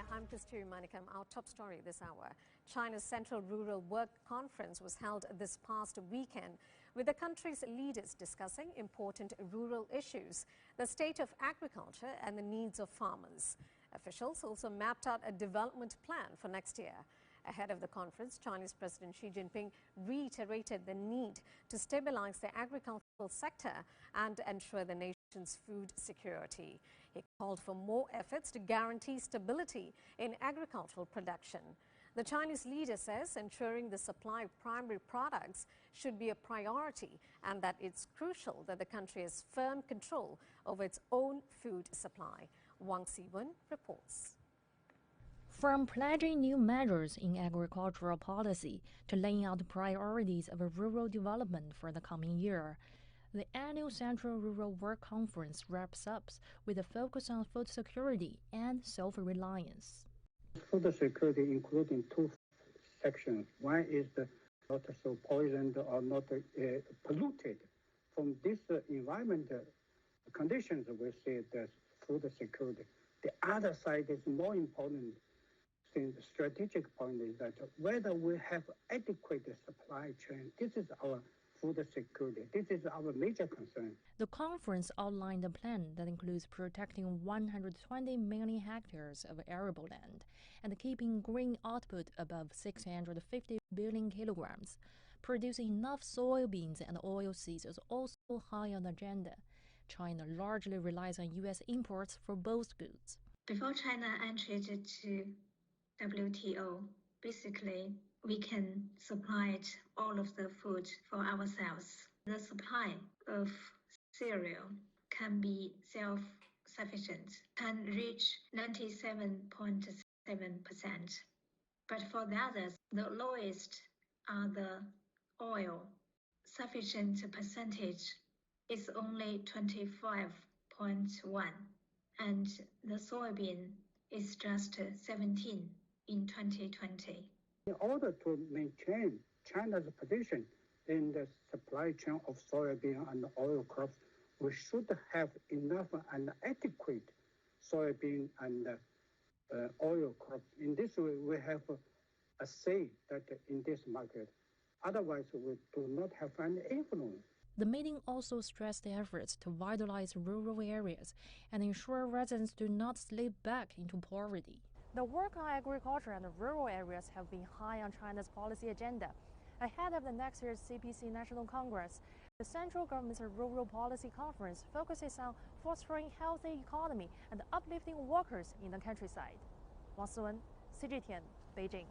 there, I'm Kasturi Manikam. Our top story this hour. China's Central Rural Work Conference was held this past weekend, with the country's leaders discussing important rural issues, the state of agriculture and the needs of farmers. Officials also mapped out a development plan for next year. Ahead of the conference, Chinese President Xi Jinping reiterated the need to stabilize the agricultural sector and ensure the nation's food security. He called for more efforts to guarantee stability in agricultural production. The Chinese leader says ensuring the supply of primary products should be a priority and that it's crucial that the country has firm control over its own food supply. Wang Siwen reports. From pledging new measures in agricultural policy to laying out priorities of rural development for the coming year, the annual Central Rural Work Conference wraps up with a focus on food security and self-reliance. Food security including two sections. One is not so poisoned or not polluted. From this environment conditions, we say that food security. The other side is more important. The strategic point is that whether we have adequate supply chain, this is our food security. This is our major concern. The conference outlined a plan that includes protecting 120 million hectares of arable land and keeping grain output above 650 billion kilograms. Producing enough soybeans and oilseeds is also high on the agenda. China largely relies on U.S. imports for both goods. Before China entered to WTO, basically, we can supply all of the food for ourselves. The supply of cereal can be self-sufficient and reach 97.7%. But for the others, the lowest are the oil. Sufficient percentage is only 25.1%, and the soybean is just 17% in 2020. In order to maintain China's position in the supply chain of soybean and oil crops, we should have enough and adequate soybean and oil crops. In this way, we have a say that in this market. Otherwise, we do not have any influence. The meeting also stressed the efforts to vitalize rural areas and ensure residents do not slip back into poverty. The work on agriculture and rural areas have been high on China's policy agenda. Ahead of the next year's CPC National Congress, the central government's Rural Policy Conference focuses on fostering healthy economy and uplifting workers in the countryside. Wang Siwen, CGTN, Beijing.